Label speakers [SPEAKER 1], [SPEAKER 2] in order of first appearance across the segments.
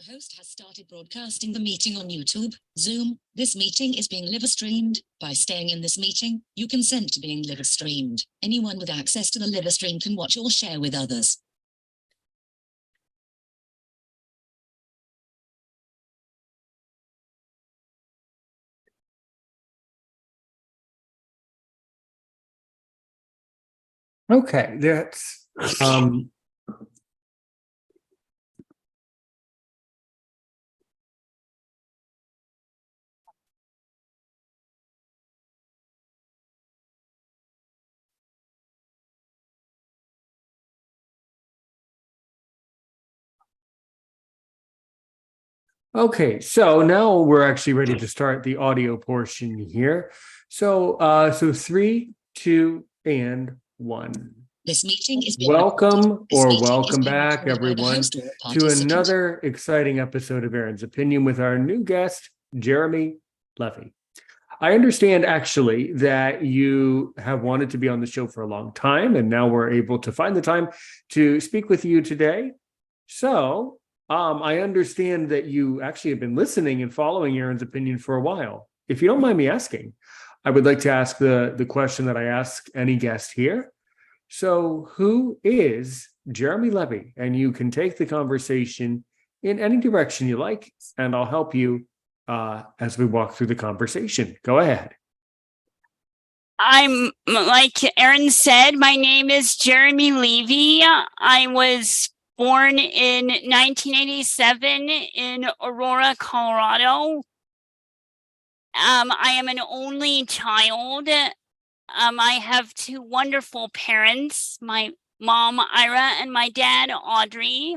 [SPEAKER 1] The host has started broadcasting the meeting on YouTube, Zoom. This meeting is being live streamed. By staying in this meeting, you consent to being live streamed. Anyone with access to the live stream can watch or share with others.
[SPEAKER 2] Okay, that's okay. So now we're actually ready to start the audio portion here. So 3, 2, and 1.
[SPEAKER 1] This meeting is
[SPEAKER 2] welcome
[SPEAKER 1] being
[SPEAKER 2] back, everyone, to another exciting episode of Aaron's Opinion with our new guest, Jeremy Levy. I understand actually that you have wanted to be on the show for a long time, and now we're able to find the time to speak with you today. So I understand that you actually have been listening and following Aaron's Opinion for a while. If you don't mind me asking, I would like to ask the question that I ask any guest here. So who is Jeremy Levy? And you can take the conversation in any direction you like, and I'll help you as we walk through the conversation. Go ahead.
[SPEAKER 3] I'm, like Aaron said, my name is Jeremy Levy. I was born in 1987 in Aurora, Colorado. I am an only child. I have 2 wonderful parents, my mom, Ira, and my dad, Audrey.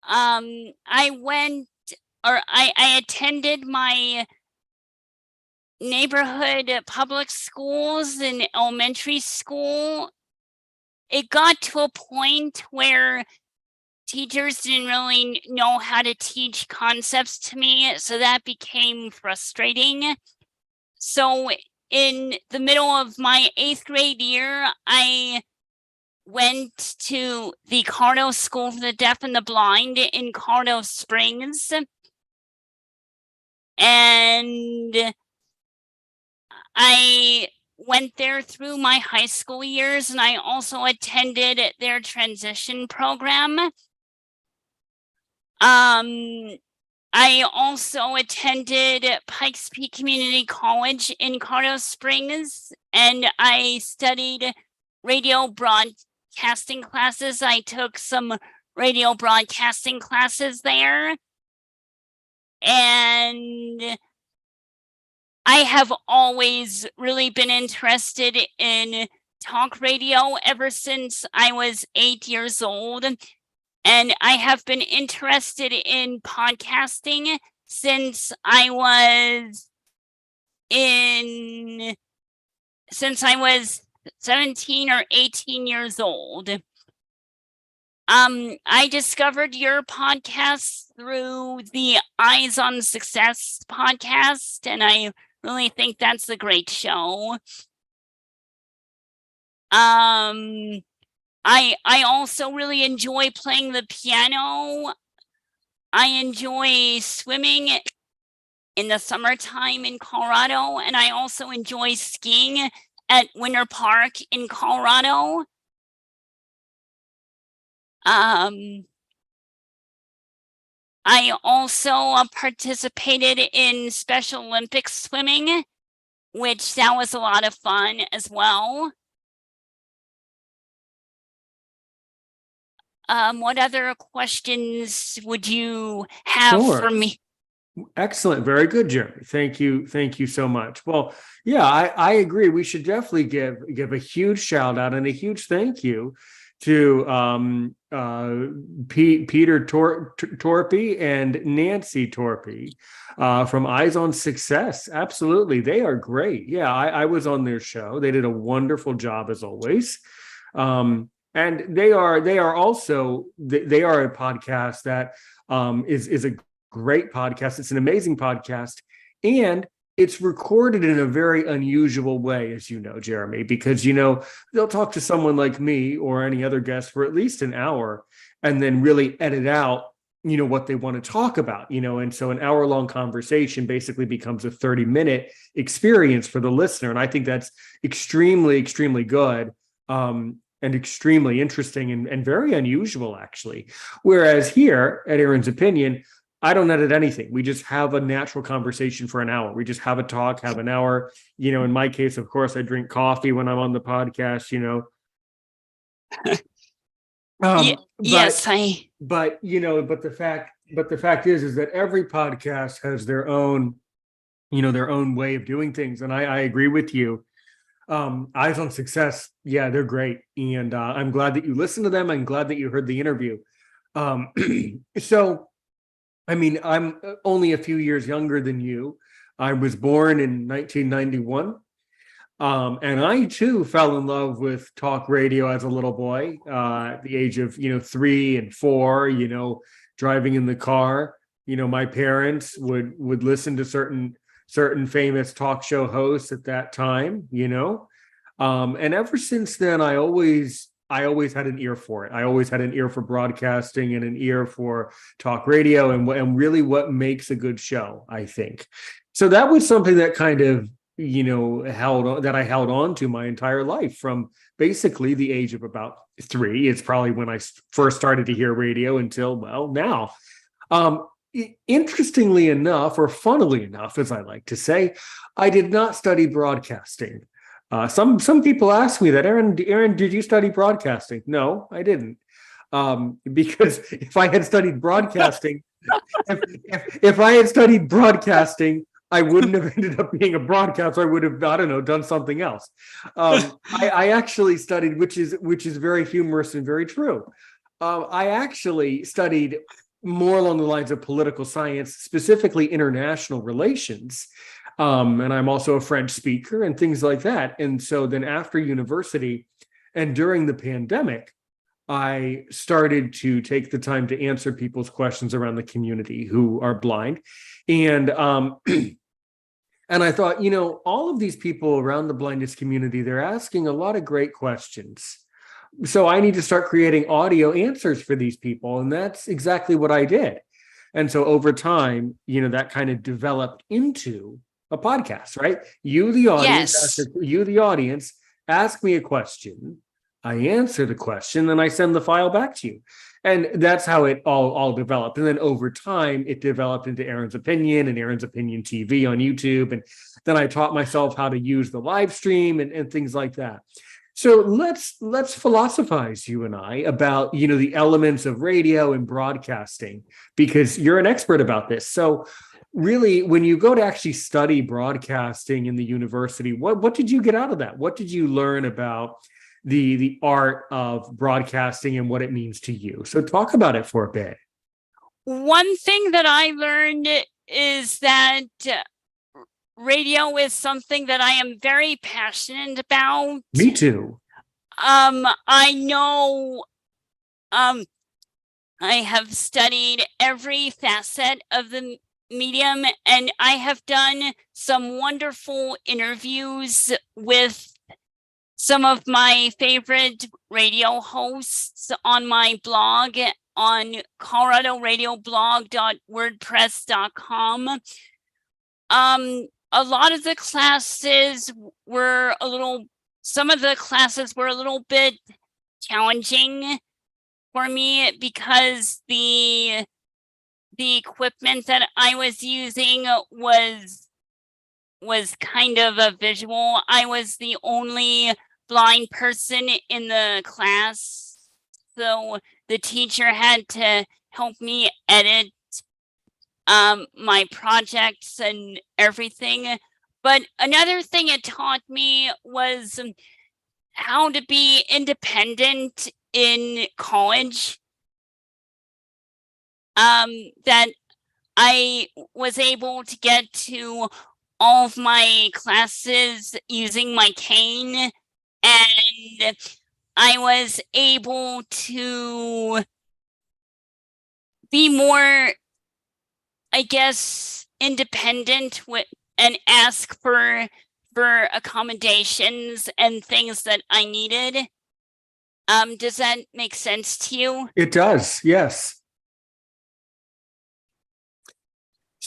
[SPEAKER 3] I attended my neighborhood public schools and elementary school. It got to a point where teachers didn't really know how to teach concepts to me, so that became frustrating. So in the middle of my 8th grade year, I went to the Colorado School for the Deaf and the Blind in Colorado Springs. And I went there through my high school years, and I also attended their transition program. I also attended Pikes Peak Community College in Colorado Springs, and I studied radio broadcasting classes. I took some radio broadcasting classes there. And I have always really been interested in talk radio ever since I was 8 years old. And I have been interested in podcasting since I was 17 or 18 years old. I discovered your podcast through the Eyes on Success podcast, and I really think that's a great show. I also really enjoy playing the piano. I enjoy swimming in the summertime in Colorado, and I also enjoy skiing at Winter Park in Colorado. I also participated in Special Olympics swimming, which that was a lot of fun as well. What other questions would you have for me?
[SPEAKER 2] Excellent. Very good, Jeremy. Thank you. Thank you so much. Well, yeah, I agree. We should definitely give a huge shout out and a huge thank you to Peter Torpy and Nancy Torpy from Eyes on Success. Absolutely. They are great. Yeah, I was on their show. They did a wonderful job as always. And they are also a podcast that is a great podcast. It's an amazing podcast, and it's recorded in a very unusual way, as you know, Jeremy, because they'll talk to someone like me or any other guest for at least an hour, and then really edit out what they want to talk about, and so an hour-long conversation basically becomes a 30-minute experience for the listener. And I think that's extremely, extremely good, and extremely interesting and very unusual, actually. Whereas here at Aaron's Opinion, I don't edit anything. We just have a natural conversation for an hour. We just have a talk, have an hour. In my case, of course, I drink coffee when I'm on the podcast,
[SPEAKER 3] Yes,
[SPEAKER 2] but the fact is that every podcast has their own, their own way of doing things. And I agree with you. Eyes on Success, yeah, they're great. And I'm glad that you listened to them. I'm glad that you heard the interview. So, I mean, I'm only a few years younger than you. I was born in 1991. And I too fell in love with talk radio as a little boy, at the age of 3 and 4. Driving in the car. My parents would listen to certain famous talk show hosts at that time. And ever since then, I always had an ear for it. I always had an ear for broadcasting and an ear for talk radio, and really what makes a good show, I think. So that was something that kind of I held on to my entire life, from basically the age of about 3. It's probably when I first started to hear radio until, well, now. Interestingly enough, or funnily enough, as I like to say, I did not study broadcasting. Some people ask me that, Aaron, did you study broadcasting? No, I didn't. Because if I had studied broadcasting, if I had studied broadcasting, I wouldn't have ended up being a broadcaster. I would have, I don't know, done something else. I actually studied, which is very humorous and very true. I actually studied more along the lines of political science, specifically international relations. And I'm also a French speaker and things like that. And so then after university and during the pandemic, I started to take the time to answer people's questions around the community who are blind. And and I thought, all of these people around the blindness community, they're asking a lot of great questions. So I need to start creating audio answers for these people. And that's exactly what I did. And so over time, that kind of developed into a podcast, right? You, the audience, ask me a question. I answer the question, then I send the file back to you. And that's how it all developed. And then over time, it developed into Aaron's Opinion and Aaron's Opinion TV on YouTube. And then I taught myself how to use the live stream and things like that. So let's philosophize, you and I, about, the elements of radio and broadcasting, because you're an expert about this. So really, when you go to actually study broadcasting in the university, what did you get out of that? What did you learn about the art of broadcasting and what it means to you? So talk about it for a bit.
[SPEAKER 3] One thing that I learned is that radio is something that I am very passionate about.
[SPEAKER 2] Me too.
[SPEAKER 3] I know I have studied every facet of the medium, and I have done some wonderful interviews with some of my favorite radio hosts on my blog on coloradoradioblog.wordpress.com. A lot of the classes were some of the classes were a little bit challenging for me because the equipment that I was using was kind of a visual. I was the only blind person in the class, so the teacher had to help me edit my projects and everything. But another thing it taught me was how to be independent in college. That I was able to get to all of my classes using my cane, and I was able to be more, I guess, independent and ask for accommodations and things that I needed. Does that make sense to you?
[SPEAKER 2] It does, yes.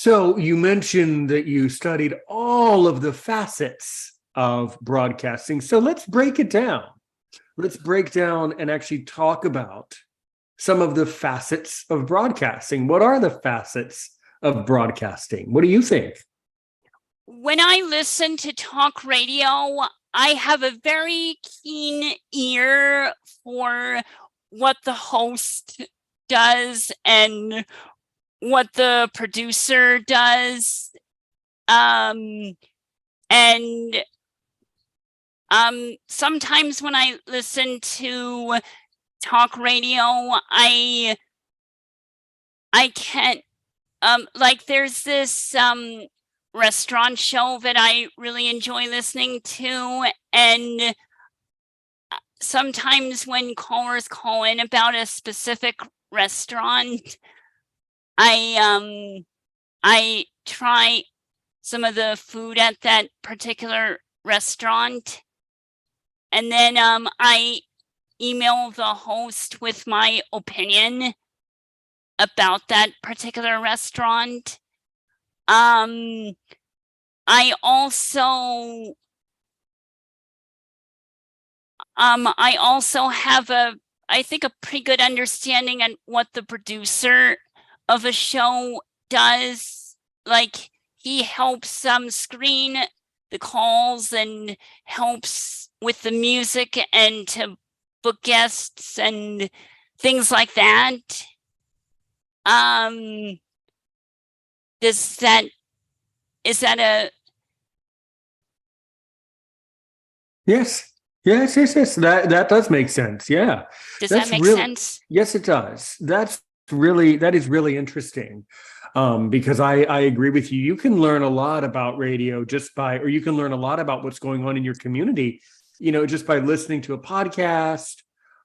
[SPEAKER 2] So you mentioned that you studied all of the facets of broadcasting. So let's break it down. Let's break down and actually talk about some of the facets of broadcasting. What are the facets of broadcasting? What do you think?
[SPEAKER 3] When I listen to talk radio, I have a very keen ear for what the host does and what the producer does. And sometimes when I listen to talk radio, I can't, like there's this restaurant show that I really enjoy listening to, and sometimes when callers call in about a specific restaurant, I try some of the food at that particular restaurant, and then I email the host with my opinion about that particular restaurant. I also have I think a pretty good understanding on what the producer of a show does. Like he helps screen the calls and helps with the music and to book guests and things like that. Is that a
[SPEAKER 2] Yes. That does make sense. Yeah.
[SPEAKER 3] Does that make sense?
[SPEAKER 2] Yes, it does. That is really interesting. Because I agree with you. You can learn a lot about radio or you can learn a lot about what's going on in your community, just by listening to a podcast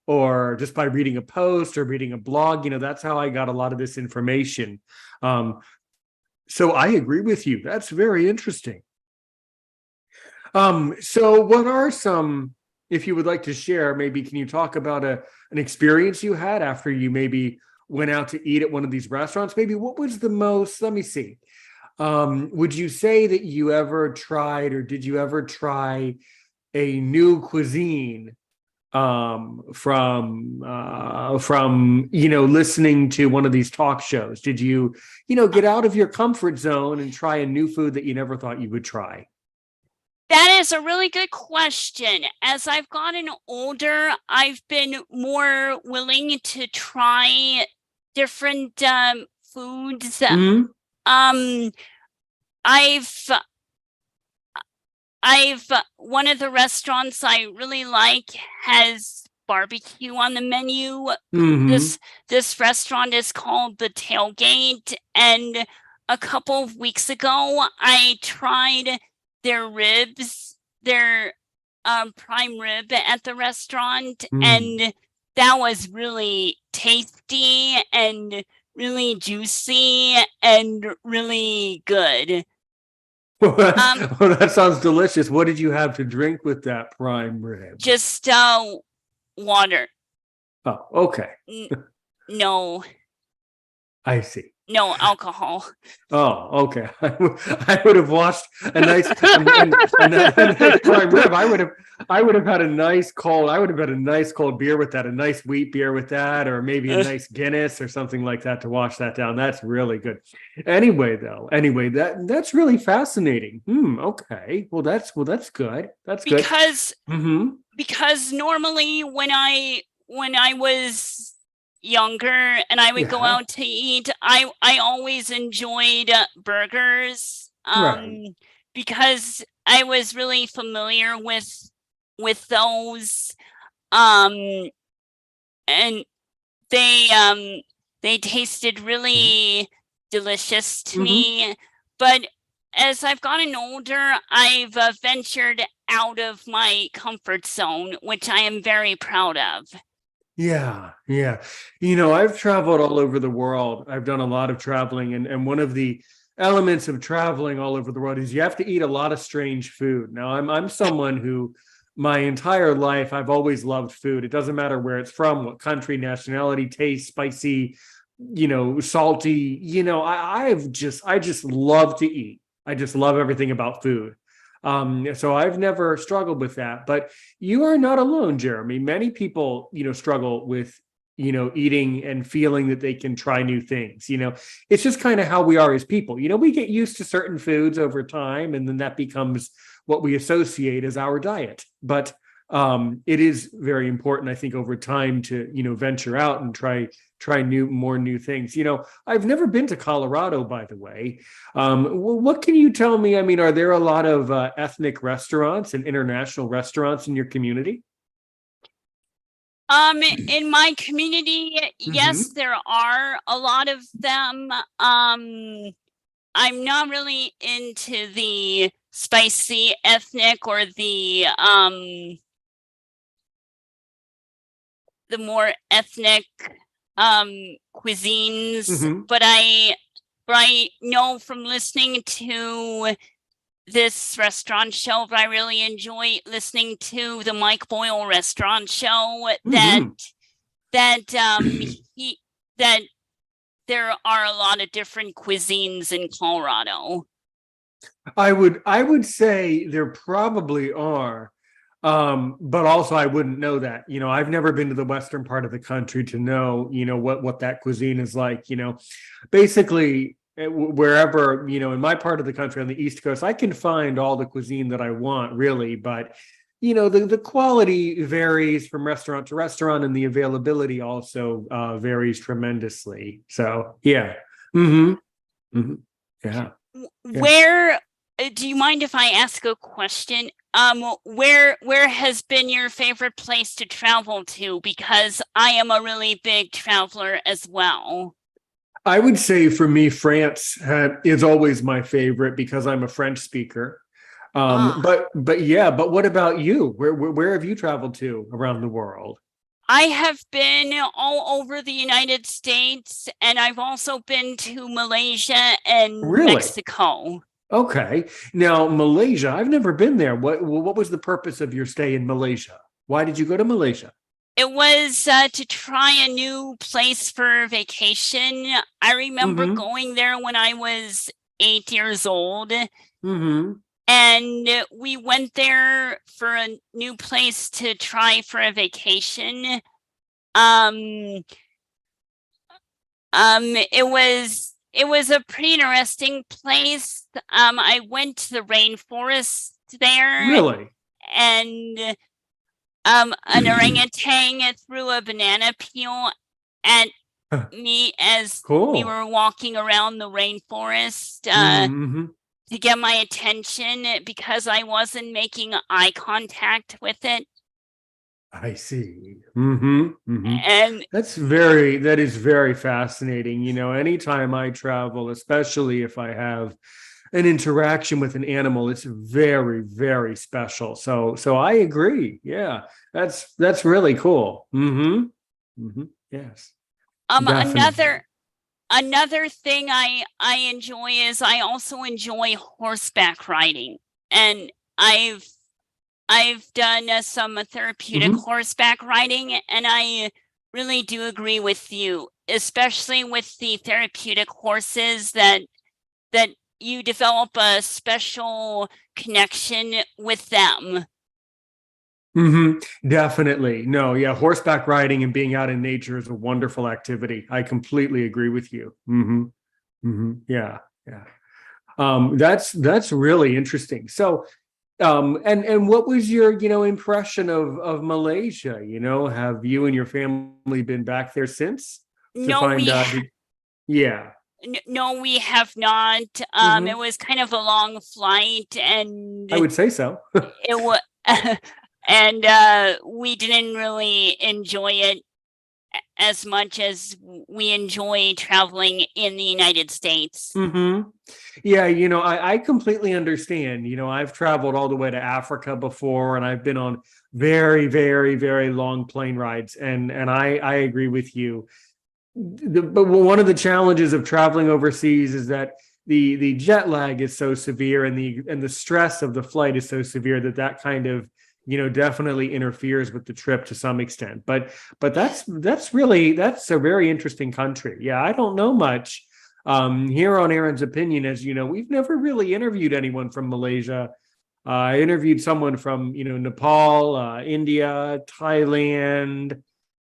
[SPEAKER 2] or just by reading a post or reading a blog. That's how I got a lot of this information. So I agree with you. That's very interesting. So what are some, if you would like to share, maybe can you talk about an experience you had after you maybe went out to eat at one of these restaurants? Maybe what was the most, let me see. Would you say that you ever tried, or did you ever try a new cuisine from listening to one of these talk shows? Did you get out of your comfort zone and try a new food that you never thought you would try?
[SPEAKER 3] That is a really good question. As I've gotten older, I've been more willing to try different foods.
[SPEAKER 2] Mm-hmm.
[SPEAKER 3] I've one of the restaurants I really like has barbecue on the menu.
[SPEAKER 2] Mm-hmm.
[SPEAKER 3] This restaurant is called The Tailgate, and a couple of weeks ago I tried their ribs, their prime rib at the restaurant, and that was really tasty and really juicy and really good.
[SPEAKER 2] Well, that sounds delicious. What did you have to drink with that prime rib?
[SPEAKER 3] Just water.
[SPEAKER 2] Oh, okay.
[SPEAKER 3] No.
[SPEAKER 2] I see.
[SPEAKER 3] No alcohol.
[SPEAKER 2] Oh, okay. I would have watched a nice and that prime rib. I would have had a nice cold. I would have had a nice cold beer with that, a nice wheat beer with that, or maybe a nice Guinness or something like that to wash that down. That's really good. Anyway, that's really fascinating. Okay. Well, that's good. That's good.
[SPEAKER 3] Because normally when I was younger and I would go out to eat, I always enjoyed burgers,
[SPEAKER 2] right.
[SPEAKER 3] because I was really familiar with those, and they tasted really delicious to me. But as I've gotten older, I've ventured out of my comfort zone, which I am very proud of.
[SPEAKER 2] Yeah. I've traveled all over the world. I've done a lot of traveling, and one of the elements of traveling all over the world is you have to eat a lot of strange food. Now, I'm someone who my entire life I've always loved food. It doesn't matter where it's from, what country, nationality, taste, spicy, salty. I just love to eat. I just love everything about food. So I've never struggled with that, but you are not alone, Jeremy. Many people, struggle with, eating and feeling that they can try new things. It's just kind of how we are as people. We get used to certain foods over time, and then that becomes what we associate as our diet. But it is very important, I think, over time to, venture out and try more new things. I've never been to Colorado, by the way. What can you tell me? I mean, are there a lot of ethnic restaurants and international restaurants in your community?
[SPEAKER 3] In my community, yes, there are a lot of them. I'm not really into the spicy ethnic or the more ethnic cuisines, but I know from listening to this restaurant show, but I really enjoy listening to the Mike Boyle restaurant show that there are a lot of different cuisines in Colorado.
[SPEAKER 2] I would say there probably are. But also I wouldn't know that. I've never been to the western part of the country to know, what that cuisine is like. Basically wherever, in my part of the country on the East Coast, I can find all the cuisine that I want, really. But, the quality varies from restaurant to restaurant, and the availability also varies tremendously. So, yeah. Yeah.
[SPEAKER 3] Where, do you mind if I ask a question? Where has been your favorite place to travel to? Because I am a really big traveler as well.
[SPEAKER 2] I would say for me, France is always my favorite because I'm a French speaker. But what about you? Where have you traveled to around the world?
[SPEAKER 3] I have been all over the United States, and I've also been to Malaysia and Mexico.
[SPEAKER 2] Okay. Now, Malaysia, I've never been there. What was the purpose of your stay in Malaysia? Why did you go to Malaysia?
[SPEAKER 3] It was to try a new place for vacation. I remember going there when I was 8 years old. And we went there for a new place to try for a vacation. It was a pretty interesting place. I went to the rainforest there.
[SPEAKER 2] Really?
[SPEAKER 3] And an orangutan threw a banana peel at me as we were walking around the rainforest to get my attention because I wasn't making eye contact with it.
[SPEAKER 2] I see. And that is very fascinating. Anytime I travel, especially if I have an interaction with an animal, it's very, very special. So I agree. Yeah, that's really cool. Yes.
[SPEAKER 3] Another thing I enjoy is I also enjoy horseback riding, and I've done some therapeutic horseback riding, and I really do agree with you, especially with the therapeutic horses that you develop a special connection with them.
[SPEAKER 2] Definitely. No, yeah. Horseback riding and being out in nature is a wonderful activity. I completely agree with you. Yeah. That's really interesting. So, and what was your, impression of Malaysia? Have you and your family been back there since?
[SPEAKER 3] No, we have not. It was kind of a long flight, and
[SPEAKER 2] I would say so.
[SPEAKER 3] It was, and we didn't really enjoy it as much as we enjoy traveling in the United States.
[SPEAKER 2] Yeah, I completely understand. I've traveled all the way to Africa before, and I've been on very, very, very long plane rides, and I agree with you. But one of the challenges of traveling overseas is that the jet lag is so severe, and the stress of the flight is so severe that kind of definitely interferes with the trip to some extent. But that's a very interesting country. Yeah, I don't know much here on Aaron's Opinion. As you know, we've never really interviewed anyone from Malaysia. I interviewed someone from Nepal, India, Thailand,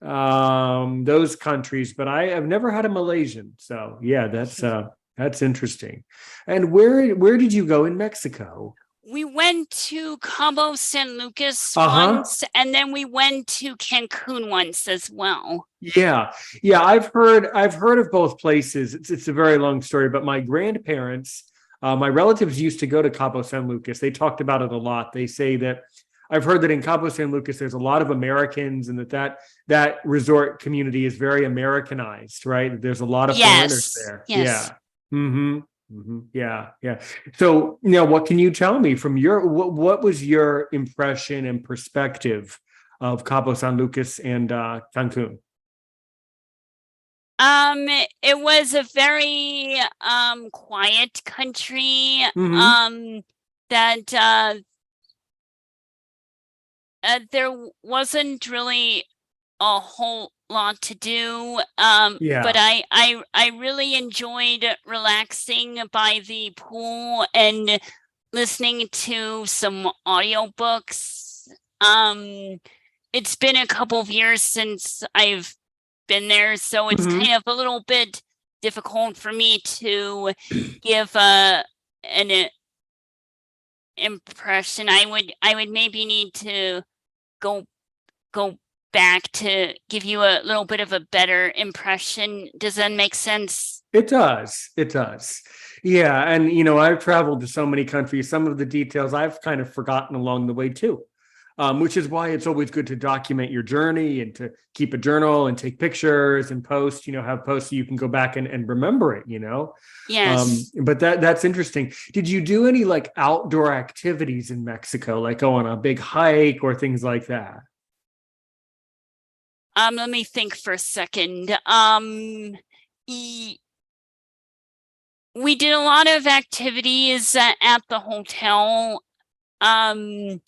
[SPEAKER 2] those countries, but I have never had a Malaysian. So yeah, that's interesting. And where did you go in Mexico?
[SPEAKER 3] We went to Cabo San Lucas
[SPEAKER 2] Uh-huh.
[SPEAKER 3] once, and then we went to Cancun once as well.
[SPEAKER 2] Yeah. I've heard of both places. It's a very long story, but my grandparents, my relatives used to go to Cabo San Lucas. They talked about it a lot. They say that I've heard that in Cabo San Lucas, there's a lot of Americans, and that resort community is very Americanized, right? There's a lot of foreigners there.
[SPEAKER 3] Yes.
[SPEAKER 2] Yeah. Mm-hmm. Mm-hmm. Yeah. So, what can you tell me from what was your impression and perspective of Cabo San Lucas and Cancun?
[SPEAKER 3] It was a very quiet country.
[SPEAKER 2] Mm-hmm.
[SPEAKER 3] That there wasn't really a whole lot to do.
[SPEAKER 2] Yeah.
[SPEAKER 3] But I really enjoyed relaxing by the pool and listening to some audiobooks. It's been a couple of years since I've been there, so it's
[SPEAKER 2] Mhm.
[SPEAKER 3] kind of a little bit difficult for me to give an impression. I would maybe need to go back to give you a little bit of a better impression. Does that make sense?
[SPEAKER 2] It does. Yeah. And, I've traveled to so many countries. Some of the details I've kind of forgotten along the way too, which is why it's always good to document your journey and to keep a journal and take pictures and post, have posts so you can go back and remember it,
[SPEAKER 3] Yes.
[SPEAKER 2] But that's interesting. Did you do any like outdoor activities in Mexico, like go on a big hike or things like that?
[SPEAKER 3] Let me think for a second. We did a lot of activities at the hotel. There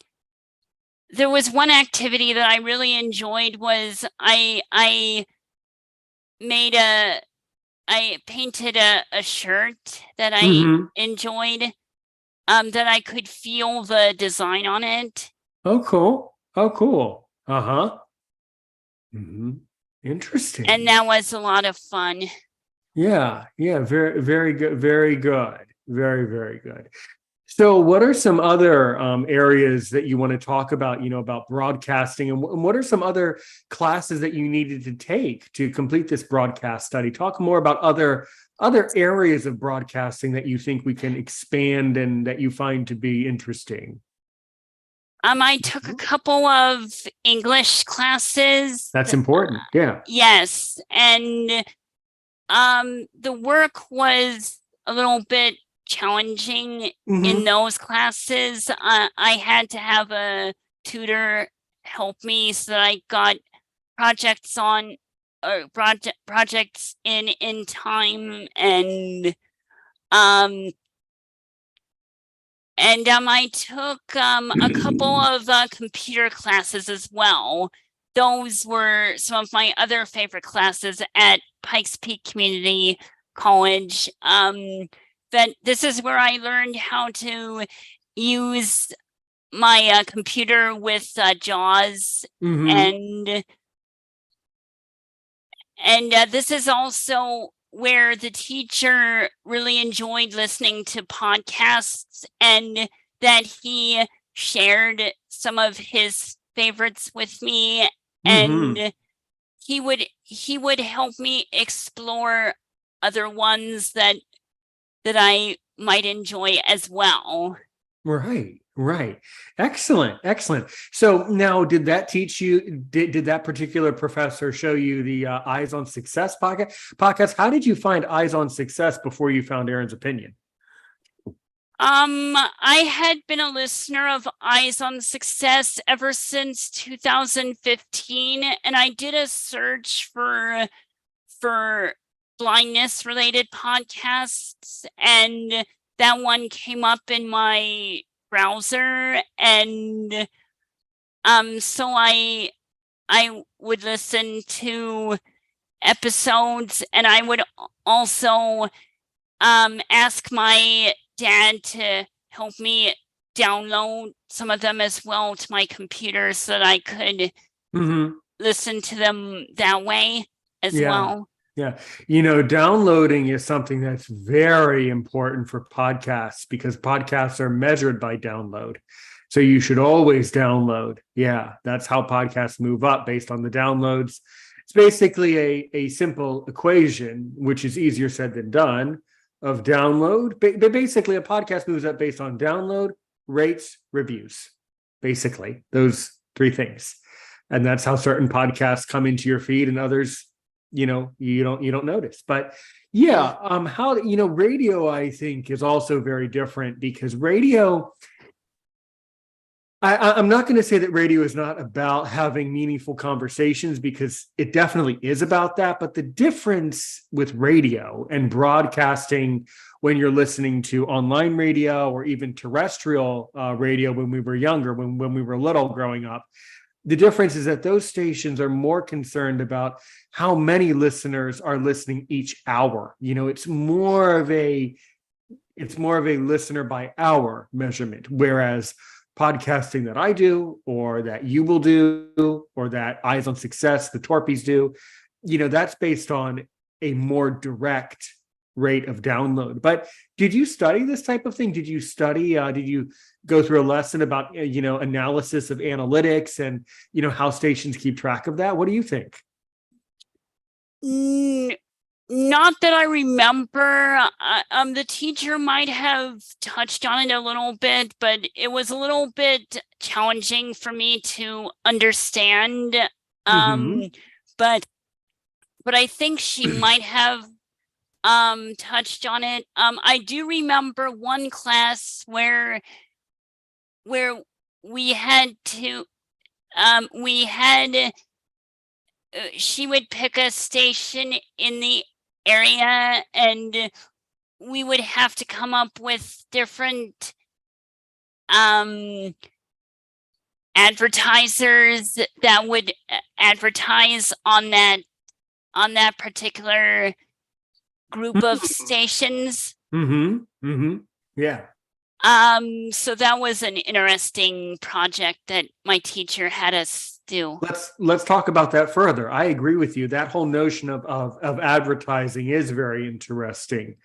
[SPEAKER 3] was one activity that I really enjoyed was I painted a shirt that I
[SPEAKER 2] Mhm.
[SPEAKER 3] enjoyed, that I could feel the design on it.
[SPEAKER 2] Oh, cool. Uh-huh. Mm-hmm. Interesting.
[SPEAKER 3] And that was a lot of fun.
[SPEAKER 2] Yeah. Very, very good. Very good. Very, very good. So, what are some other areas that you want to talk about, about broadcasting, and what are some other classes that you needed to take to complete this broadcast study? Talk more about other areas of broadcasting that you think we can expand and that you find to be interesting.
[SPEAKER 3] I took a couple of English classes.
[SPEAKER 2] That's important. Yeah.
[SPEAKER 3] Yes. And the work was a little bit challenging in those classes. I had to have a tutor help me so that I got projects in time, and I took a couple of computer classes as well. Those were some of my other favorite classes at Pikes Peak Community College. That this is where I learned how to use my computer with JAWS, and this is also where the teacher really enjoyed listening to podcasts, and that he shared some of his favorites with me, and he would help me explore other ones that I might enjoy as well.
[SPEAKER 2] Right. Excellent. So now, did that teach you, did that particular professor show you the Eyes on Success podcast? How did you find Eyes on Success before you found Aaron's Opinion?
[SPEAKER 3] I had been a listener of Eyes on Success ever since 2015, and I did a search for blindness related podcasts, and that one came up in my browser, and So I would listen to episodes, and I would also ask my dad to help me download some of them as well to my computer so that I could listen to them that way as well.
[SPEAKER 2] Yeah. Downloading is something that's very important for podcasts because podcasts are measured by download. So you should always download. Yeah, that's how podcasts move up based on the downloads. It's basically a simple equation, which is easier said than done, of download. But basically, a podcast moves up based on download, rates, reviews. Basically, those three things. And that's how certain podcasts come into your feed and others, you don't notice. But yeah, radio, I think, is also very different because radio, I'm not going to say that radio is not about having meaningful conversations because it definitely is about that. But the difference with radio and broadcasting when you're listening to online radio or even terrestrial radio when we were younger, when we were little growing up, the difference is that those stations are more concerned about how many listeners are listening each hour. It's more of a listener by hour measurement, whereas podcasting that I do or that you will do or that Eyes on Success, the Torpies do, that's based on a more direct rate of download. But did you study this type of thing? Did you go through a lesson about, analysis of analytics and, how stations keep track of that? What do you think?
[SPEAKER 3] Not that I remember. The teacher might have touched on it a little bit, but it was a little bit challenging for me to understand. But I think she might have touched on it. I do remember one class where we had to she would pick a station in the area and we would have to come up with different advertisers that would advertise on that particular group of stations.
[SPEAKER 2] Yeah.
[SPEAKER 3] So that was an interesting project that my teacher had us do.
[SPEAKER 2] Let's talk about that further. I agree with you. That whole notion of advertising is very interesting.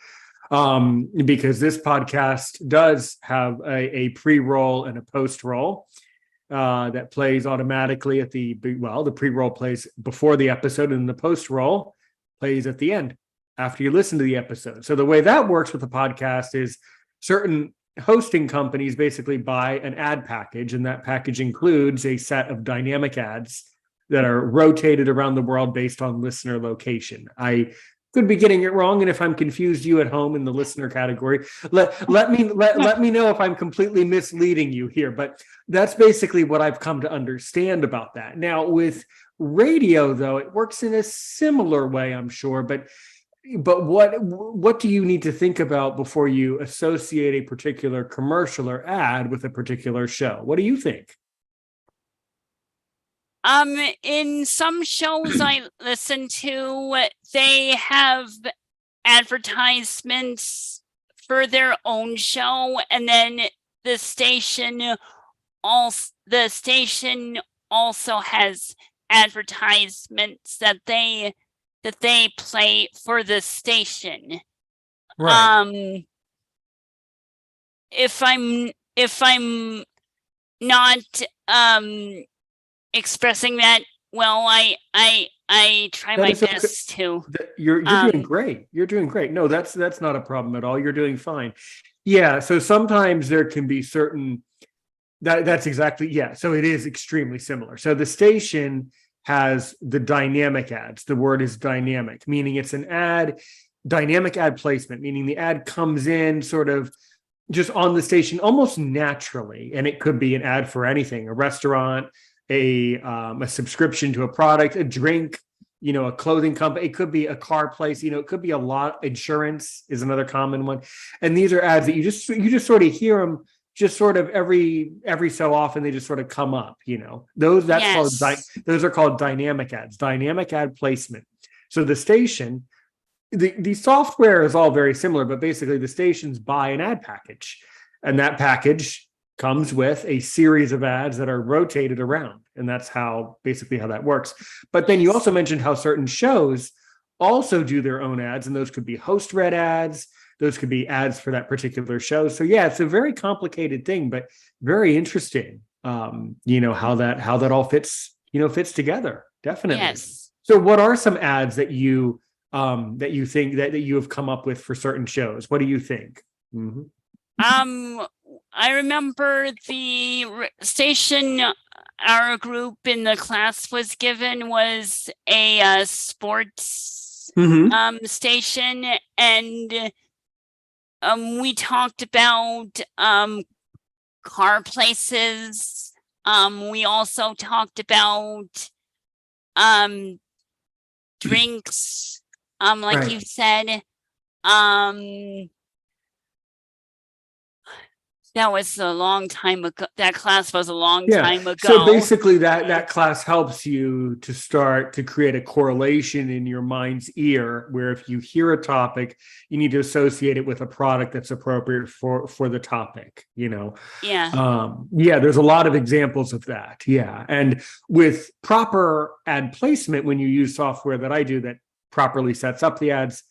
[SPEAKER 2] Because this podcast does have a pre-roll and a post-roll that plays automatically at the pre-roll plays before the episode and the post-roll plays at the end after you listen to the episode. So the way that works with the podcast is certain hosting companies basically buy an ad package, and that package includes a set of dynamic ads that are rotated around the world based on listener location. I could be getting it wrong, and if I'm confused you at home in the listener category, let me know if I'm completely misleading you here. But that's basically what I've come to understand about that. Now, with radio, though, it works in a similar way, I'm sure. But what do you need to think about before you associate a particular commercial or ad with a particular show? What do you think?
[SPEAKER 3] In some shows I listen to, they have advertisements for their own show, and then the station also has advertisements that they play for the station.
[SPEAKER 2] Right.
[SPEAKER 3] If I'm not expressing that well, I try my best to.
[SPEAKER 2] You're doing great. You're doing great. No, that's not a problem at all. You're doing fine. Yeah. So sometimes there can be certain that's exactly. Yeah. So it is extremely similar. So the station has the dynamic ads. The word is dynamic, meaning it's an ad, dynamic ad placement, meaning the ad comes in sort of just on the station almost naturally. And it could be an ad for anything, a restaurant, a subscription to a product, a drink, a clothing company. It could be a car place, it could be a lot. Insurance is another common one. And these are ads that you just sort of hear them just sort of every so often they just sort of come up, those are called dynamic ads, dynamic ad placement. So the station, the software is all very similar, but basically the stations buy an ad package, and that package comes with a series of ads that are rotated around. And that's basically how that works. But then you also mentioned how certain shows also do their own ads, and those could be host read ads. Those could be ads for that particular show. So yeah, it's a very complicated thing, but very interesting. How that all fits together. Definitely.
[SPEAKER 3] Yes.
[SPEAKER 2] So what are some ads that you think that you have come up with for certain shows? What do you think? Mm-hmm.
[SPEAKER 3] I remember the station our group in the class was given was a sports station, and we talked about car places. We also talked about drinks, like
[SPEAKER 2] Right.
[SPEAKER 3] you said. That was a long time ago. That class was a long time ago.
[SPEAKER 2] So basically that class helps you to start to create a correlation in your mind's ear, where if you hear a topic, you need to associate it with a product that's appropriate for the topic,
[SPEAKER 3] Yeah.
[SPEAKER 2] There's a lot of examples of that. Yeah. And with proper ad placement, when you use software that I do that properly sets up the ads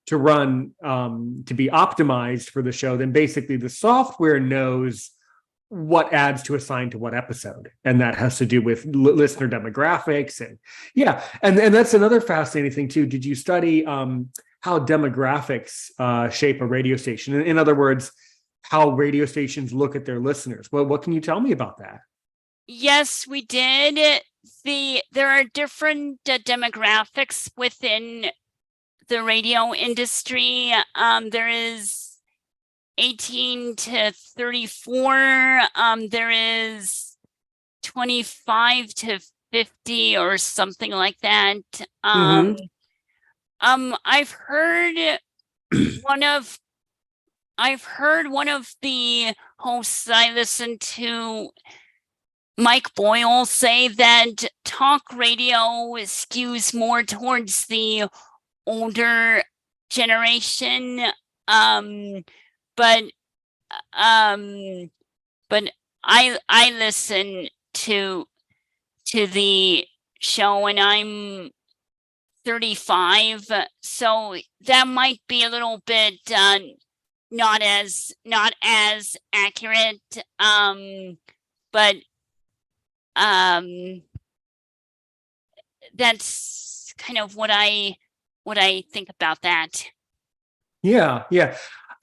[SPEAKER 2] to run, to be optimized for the show, then basically the software knows what ads to assign to what episode. And that has to do with listener demographics. And that's another fascinating thing too. Did you study how demographics shape a radio station? In other words, how radio stations look at their listeners? Well, what can you tell me about that?
[SPEAKER 3] Yes, we did. There are different demographics within the radio industry. There is 18 to 34. There is 25 to 50 or something like that. I've heard one of the hosts I listen to, Mike Boyle, say that talk radio skews more towards the older generation, but I listen to the show, and I'm 35, so that might be a little bit not as accurate, but that's kind of what I think about that.
[SPEAKER 2] Yeah.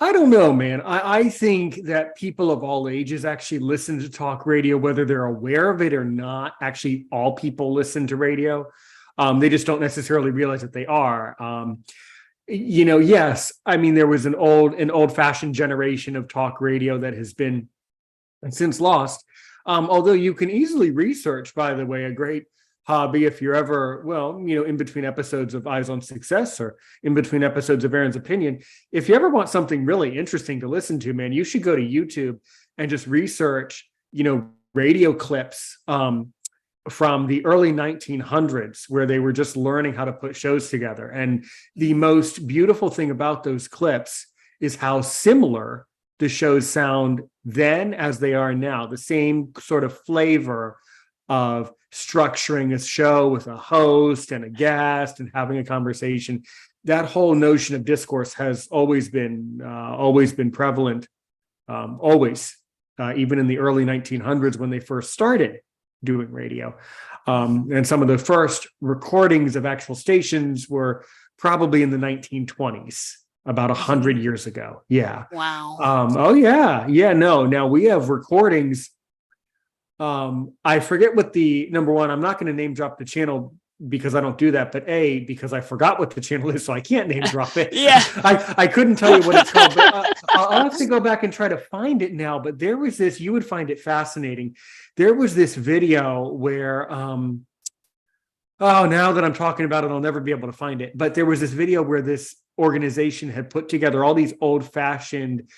[SPEAKER 2] I don't know, man. I think that people of all ages actually listen to talk radio, whether they're aware of it or not. Actually, all people listen to radio. They just don't necessarily realize that they are. Yes. I mean, there was an old-fashioned generation of talk radio that has been since lost. Although you can easily research, by the way, a great hobby if you're ever, in between episodes of Eyes on Success or in between episodes of Aaron's Opinion, if you ever want something really interesting to listen to, man, you should go to YouTube and just research, radio clips from the early 1900s where they were just learning how to put shows together. And the most beautiful thing about those clips is how similar the shows sound then as they are now. The same sort of flavor of structuring a show with a host and a guest and having a conversation. That whole notion of discourse has always been prevalent, even in the early 1900s when they first started doing radio. And some of the first recordings of actual stations were probably in the 1920s, about 100 years ago. Yeah.
[SPEAKER 3] Wow.
[SPEAKER 2] No. Now we have recordings. I forget what number one, I'm not going to name drop the channel because I don't do that, but because I forgot what the channel is, so I can't name drop it.
[SPEAKER 3] Yeah.
[SPEAKER 2] I couldn't tell you what it's called, but I'll have to go back and try to find it now. But there was this, you would find it fascinating. There was this video where, now that I'm talking about it, I'll never be able to find it. But there was this video where this organization had put together all these old-fashioned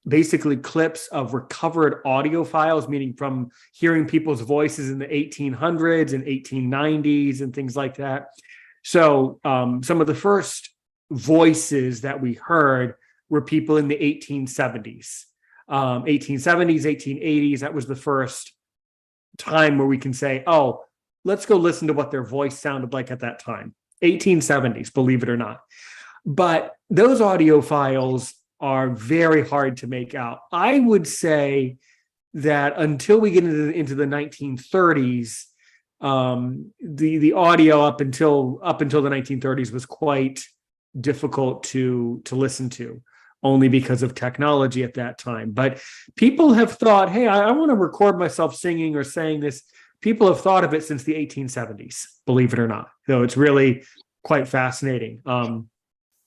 [SPEAKER 2] basically clips of recovered audio files, meaning from hearing people's voices in the 1800s and 1890s and things like that. So some of the first voices that we heard were people in the 1870s, 1880s. That was the first time where we can say, oh, let's go listen to what their voice sounded like at that time. 1870s, believe it or not. But those audio files are very hard to make out. I would say that until we get into the 1930s, the audio up until the 1930s was quite difficult to listen to, only because of technology at that time. But people have thought, hey, I want to record myself singing or saying this. People have thought of it since the 1870s, believe it or not. So it's really quite fascinating.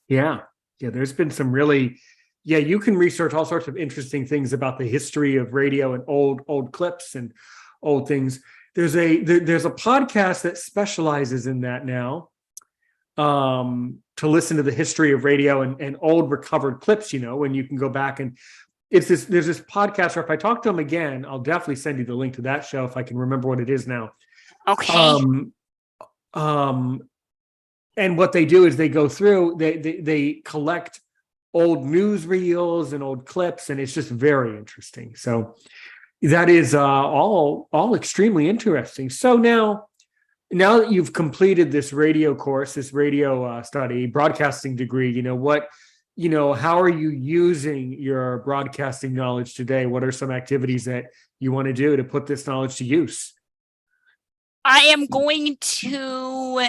[SPEAKER 2] Yeah, there's been some really, you can research all sorts of interesting things about the history of radio and old clips and old things. There's a podcast that specializes in that now, to listen to the history of radio and old recovered clips, and you can go back and there's this podcast, or if I talk to them again, I'll definitely send you the link to that show if I can remember what it is now.
[SPEAKER 3] Okay.
[SPEAKER 2] And what they do is they go through, they collect old newsreels and old clips, and it's just very interesting. So that is all extremely interesting. So now that you've completed this radio course, this radio study, broadcasting degree, how are you using your broadcasting knowledge today? What are some activities that you want to do to put this knowledge to use?
[SPEAKER 3] I am going to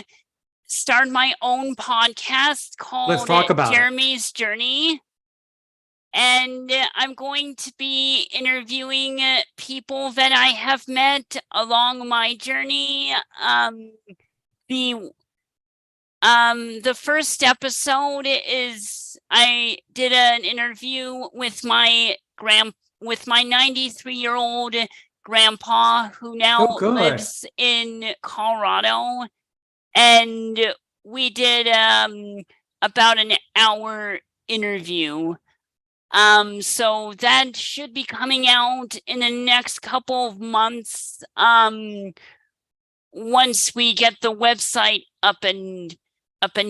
[SPEAKER 3] start my own podcast called Jeremy's Journey. And I'm going to be interviewing people that I have met along my journey. The first episode is I did an interview with my 93-year-old grandpa who now lives in Colorado. And we did about an hour interview. So that should be coming out in the next couple of months, once we get the website up and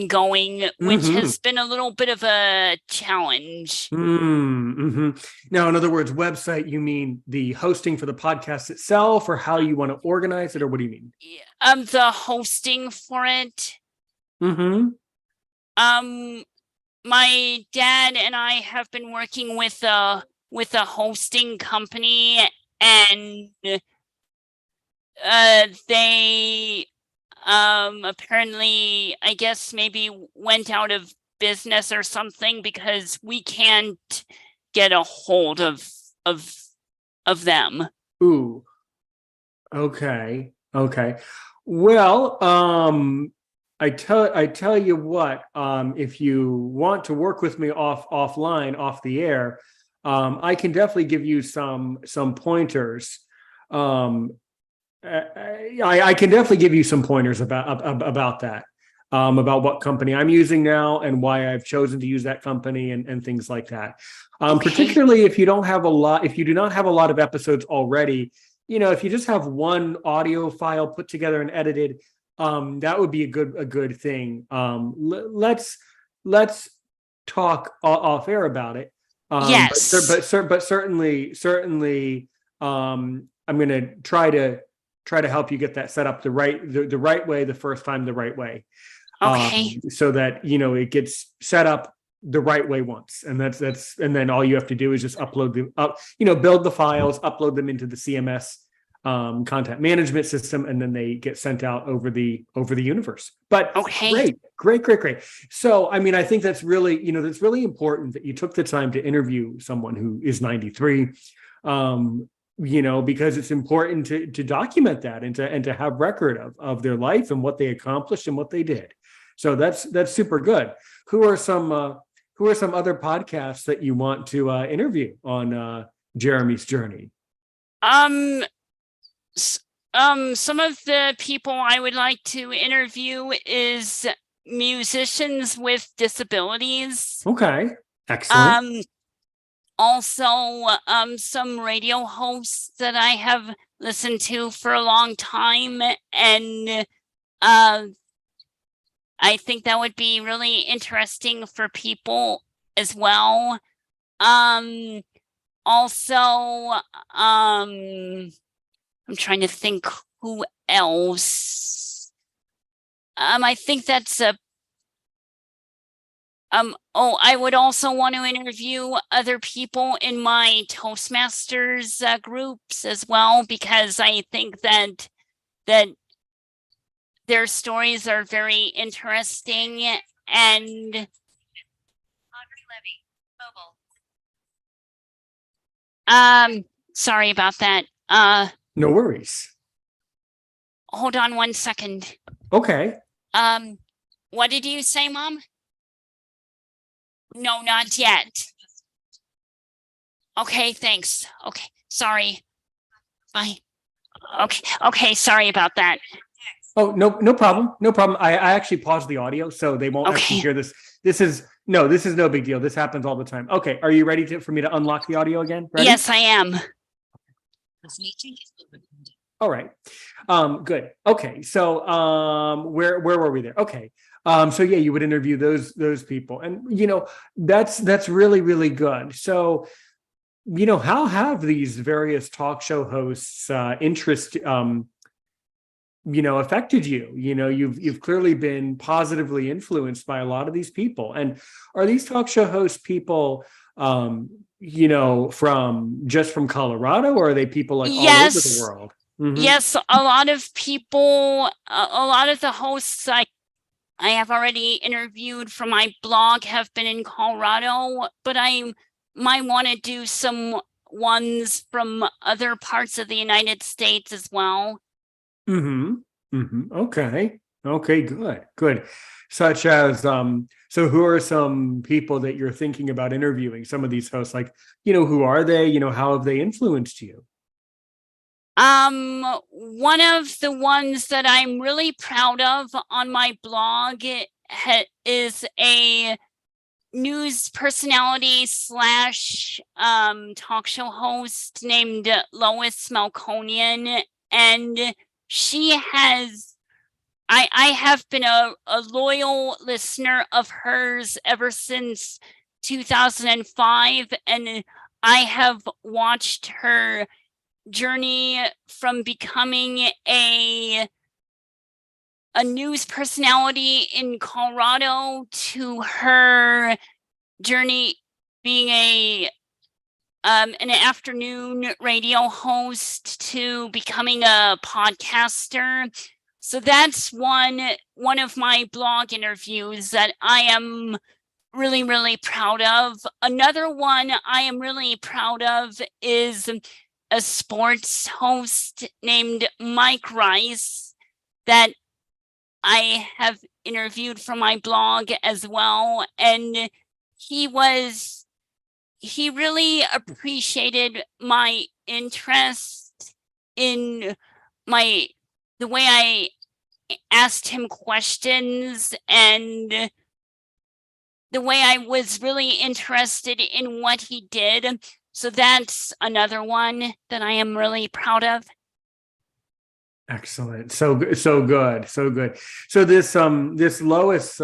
[SPEAKER 3] going, which has been a little bit of a challenge.
[SPEAKER 2] Mm-hmm. Now, in other words, website, you mean the hosting for the podcast itself, or how you want to organize it, or what do you mean?
[SPEAKER 3] The hosting for it.
[SPEAKER 2] Mm-hmm.
[SPEAKER 3] My dad and I have been working with a hosting company, and they apparently, I guess, maybe went out of business or something, because we can't get a hold of them.
[SPEAKER 2] Ooh. Okay. Well, I tell you what, if you want to work with me offline, off the air, I can definitely give you some pointers. I can definitely give you some pointers about that, about what company I'm using now and why I've chosen to use that company and things like that. Particularly if you do not have a lot of episodes already, if you just have one audio file put together and edited, that would be a good thing. Let's talk off air about it.
[SPEAKER 3] Yes,
[SPEAKER 2] but certainly, I'm going to try to help you get that set up the right way the first time, the right way.
[SPEAKER 3] Okay.
[SPEAKER 2] So that it gets set up the right way once, and and then all you have to do is just upload build the files, upload them into the CMS content management system, and then they get sent out over the universe. But
[SPEAKER 3] okay.
[SPEAKER 2] Great. So I think that's really that's really important that you took the time to interview someone who is 93, because it's important to document that and to have record of their life and what they accomplished and what they did. So that's super good. Who are some other podcasts that you want to interview on Jeremy's Journey?
[SPEAKER 3] Some of the people I would like to interview is musicians with disabilities.
[SPEAKER 2] Okay, excellent.
[SPEAKER 3] also some radio hosts that I have listened to for a long time, and I think that would be really interesting for people as well. Also, I'm trying to think who else. I think that's a I would also want to interview other people in my Toastmasters groups as well, because I think that their stories are very interesting. And sorry about that.
[SPEAKER 2] No worries.
[SPEAKER 3] Hold on one second.
[SPEAKER 2] Okay.
[SPEAKER 3] What did you say, Mom? No, not yet. Okay, thanks. Okay, sorry. Bye. Okay, sorry about that.
[SPEAKER 2] Oh, no problem. No problem. I actually paused the audio, so they won't actually hear this. This is no big deal. This happens all the time. Okay, are you ready for me to unlock the audio again? Ready?
[SPEAKER 3] Yes, I am.
[SPEAKER 1] This meeting is recorded.
[SPEAKER 2] All right. Good. Okay. So where were we there? Okay. So yeah, you would interview those people, and that's really, really good. So how have these various talk show hosts interest affected you? You've clearly been positively influenced by a lot of these people. And are these talk show host people from Colorado, or are they people like all over the world? Mm-hmm.
[SPEAKER 3] Yes, a lot of people, a lot of the hosts I have already interviewed from my blog have been in Colorado, but I might want to do some ones from other parts of the United States as well.
[SPEAKER 2] Mm-hmm. Mm-hmm. Okay. Good. Such as, so who are some people that you're thinking about interviewing? Some of these hosts, like, who are they? How have they influenced you?
[SPEAKER 3] One of the ones that I'm really proud of on my blog is a news personality / talk show host named Lois Malconian, and she has I have been a loyal listener of hers ever since 2005, and I have watched her journey from becoming a news personality in Colorado to her journey being an afternoon radio host to becoming a podcaster. So that's one of my blog interviews that I am really, really proud of. Another one I am really proud of is a sports host named Mike Rice that I have interviewed for my blog as well. And he really appreciated my interest in the way I asked him questions and the way I was really interested in what he did. So that's another one that I am really proud of.
[SPEAKER 2] Excellent. So good. So this Lois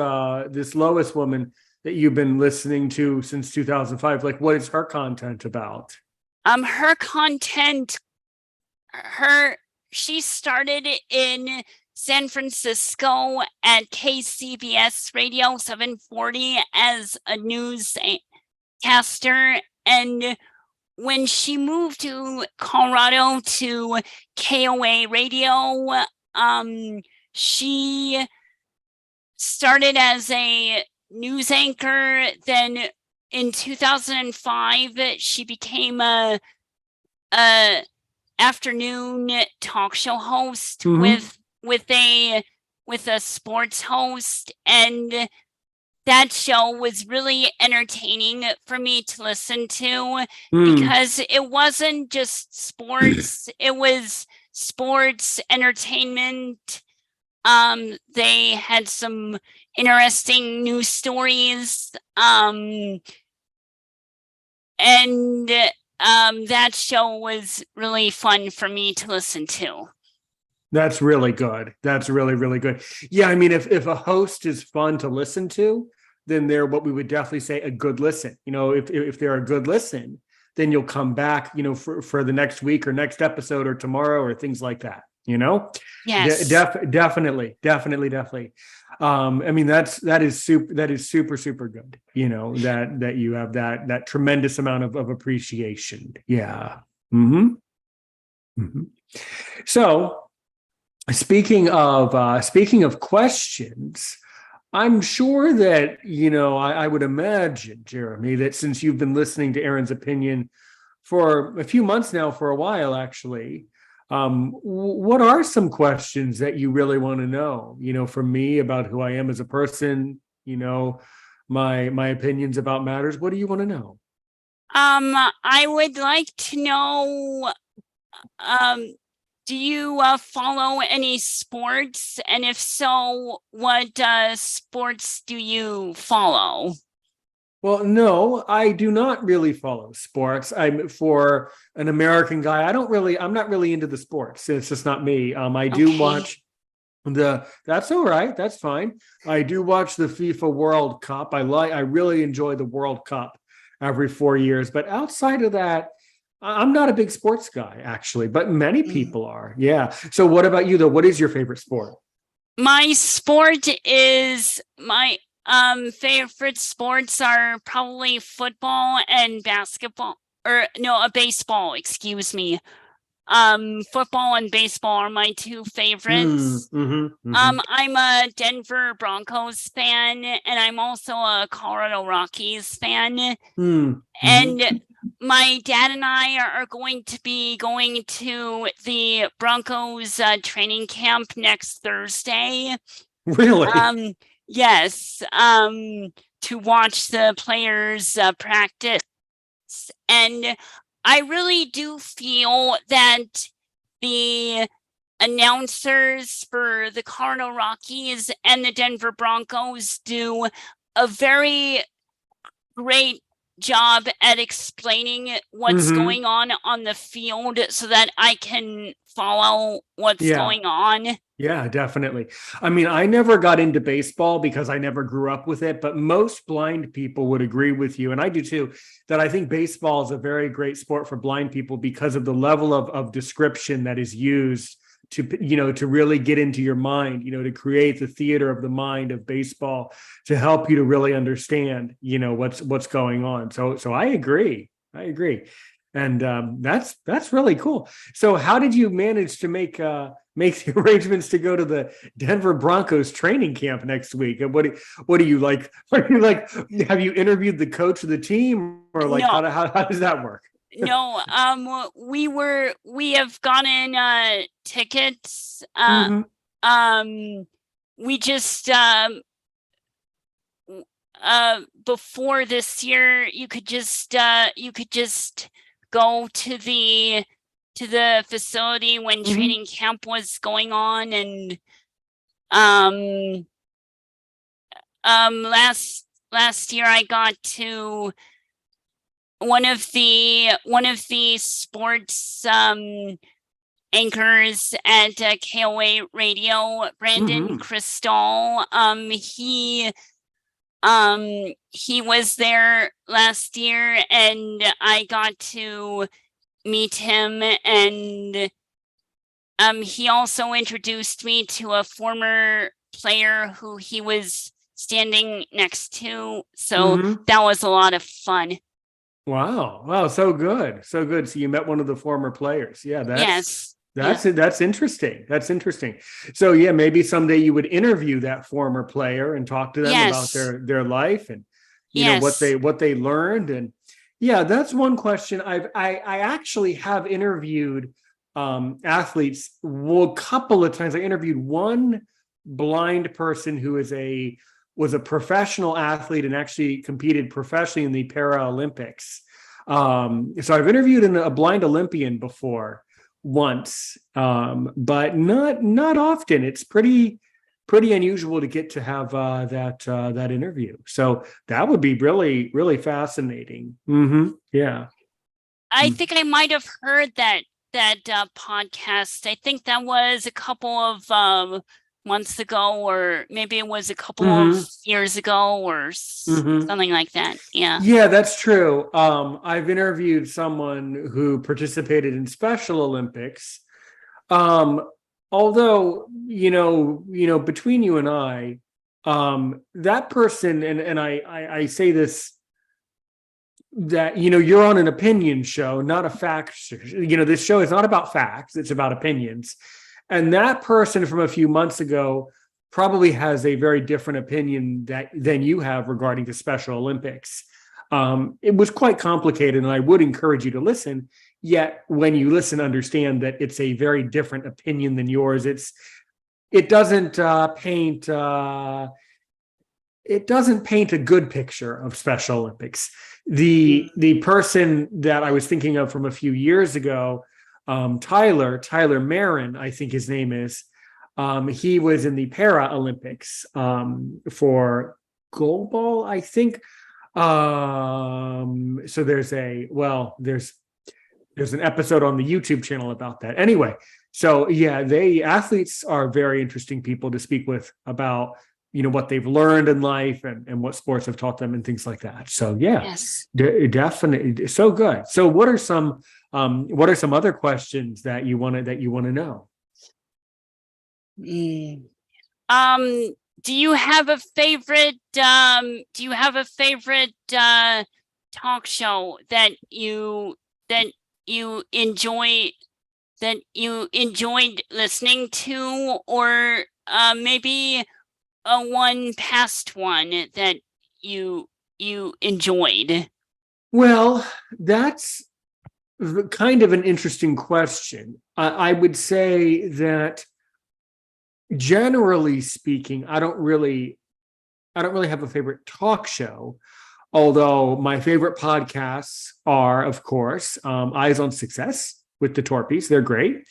[SPEAKER 2] woman that you've been listening to since 2005, like, what is her content about?
[SPEAKER 3] Her content, she started in San Francisco at KCBS Radio 740 as a newscaster, and when she moved to Colorado to KOA Radio, she started as a news anchor. Then in 2005, she became a afternoon talk show host with a sports host, and that show was really entertaining for me to listen to because it wasn't just sports, it was sports entertainment. They had some interesting news stories. and that show was really fun for me to listen to.
[SPEAKER 2] That's really good. That's really, really good. Yeah, I mean, if a host is fun to listen to, then they're what we would definitely say a good listen. If they're a good listen, then you'll come back, for the next week or next episode or tomorrow or things like that.
[SPEAKER 3] Yes.
[SPEAKER 2] Definitely. I mean, that is super, super good. That you have that tremendous amount of appreciation. Yeah. So, speaking of questions, I'm sure that, I would imagine, Jeremy, that since you've been listening to Aaron's opinion for a few months now, for a while, actually, what are some questions that you really want to know, from me about who I am as a person, my opinions about matters? What do you want to know?
[SPEAKER 3] I would like to know, do you follow any sports? And if so, what sports do you follow?
[SPEAKER 2] Well, no, I do not really follow sports. For an American guy, I'm not really into the sports. It's just not me. I do watch that's all right. That's fine. I do watch the FIFA World Cup. I really enjoy the World Cup every 4 years. But outside of that, I'm not a big sports guy, actually, but many people are. Yeah. So what about you, though? What is your favorite sport?
[SPEAKER 3] My sport is favorite sports are probably football and basketball, or no, baseball, excuse me. Football and baseball are my two favorites. I'm a Denver Broncos fan, and I'm also a Colorado Rockies fan. And my dad and I are going to be going to the Broncos training camp next Thursday.
[SPEAKER 2] Really?
[SPEAKER 3] Yes. To watch the players practice. And I really do feel that the announcers for the Colorado Rockies and the Denver Broncos do a very great job at explaining what's going on the field so that I can follow what's going on.
[SPEAKER 2] Yeah, definitely. I mean, I never got into baseball because I never grew up with it, but most blind people would agree with you, and I do too, that I think baseball is a very great sport for blind people because of the level of description that is used to really get into your mind, to create the theater of the mind of baseball to help you to really understand, what's going on. So I agree. And that's really cool. So how did you manage to make the arrangements to go to the Denver Broncos training camp next week? And what do you like? Are you like, have you interviewed the coach of the team, or like
[SPEAKER 3] No.
[SPEAKER 2] how does that work?
[SPEAKER 3] No, we have gotten tickets. We just before this year, you could just go to the facility when training camp was going on, and last year I got to one of the sports anchors at KOA Radio, Brandon Crystal. He was there last year, and I got to meet him, and he also introduced me to a former player who he was standing next to. So that was a lot of fun.
[SPEAKER 2] Wow. So good. So you met one of the former players. Yeah, that's interesting. That's interesting. So yeah, maybe someday you would interview that former player and talk to them about their life and what they learned. And yeah, that's one question. I actually have interviewed athletes a couple of times. I interviewed one blind person who was a professional athlete and actually competed professionally in the Paralympics. So I've interviewed a blind Olympian before once, but not often. It's pretty pretty unusual to get to have that interview. So that would be really, really fascinating. Yeah.
[SPEAKER 3] I think I might have heard that podcast. I think that was a couple of months ago, or maybe it was a couple of years ago, or something like that. Yeah.
[SPEAKER 2] Yeah, that's true. I've interviewed someone who participated in Special Olympics. Although, between you and I, that person, and I say this, that, you're on an opinion show, not a fact. This show is not about facts, it's about opinions. And that person from a few months ago probably has a very different opinion than you have regarding the Special Olympics. It was quite complicated, and I would encourage you to listen. Yet when you listen, understand that it's a very different opinion than yours. It doesn't paint a good picture of Special Olympics. The person that I was thinking of from a few years ago, Tyler Marin, I think his name is. He was in the Paralympics for goalball, I think. So there's an episode on the YouTube channel about that. Anyway, so yeah, athletes are very interesting people to speak with about, what they've learned in life and what sports have taught them and things like that. So yeah,
[SPEAKER 3] yes,
[SPEAKER 2] definitely. So good. So what are some other questions that you want to know?
[SPEAKER 3] Do you have a favorite talk show that you enjoyed listening to, or maybe one past one that you enjoyed?
[SPEAKER 2] Well, that's kind of an interesting question. I would say that, generally speaking, I don't really have a favorite talk show, although my favorite podcasts are, of course, Eyes on Success with the Torpies. They're great.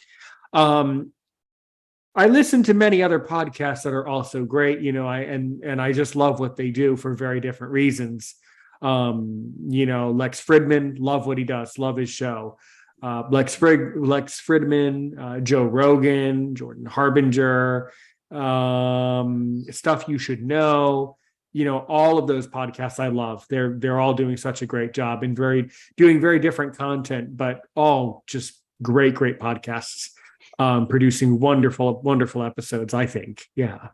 [SPEAKER 2] I listen to many other podcasts that are also great, I just love what they do for very different reasons. Lex Fridman, love what he does, love his show. Lex Fridman, Joe Rogan, Jordan Harbinger, Stuff You Should Know. All of those podcasts I love. They're all doing such a great job and doing very different content, but all just great podcasts, producing wonderful episodes, I think. Yeah.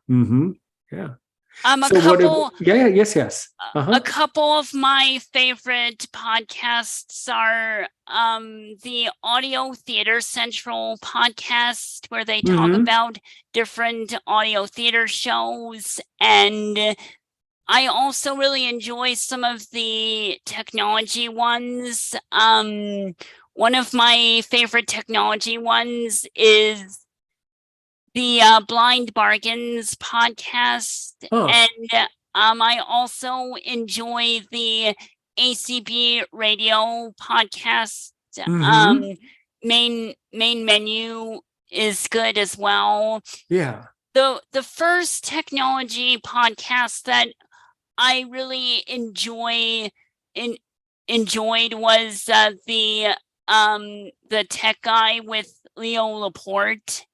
[SPEAKER 2] Yeah. Yes.
[SPEAKER 3] A couple of my favorite podcasts are the Audio Theater Central podcast, where they talk about different audio theater shows, and I also really enjoy some of the technology ones. One of my favorite technology ones is the Blind Bargains podcast, and I also enjoy the ACB radio podcast. Main Menu is good as well.
[SPEAKER 2] Yeah.
[SPEAKER 3] The first technology podcast that I really enjoyed was the Tech Guy with Leo Laporte.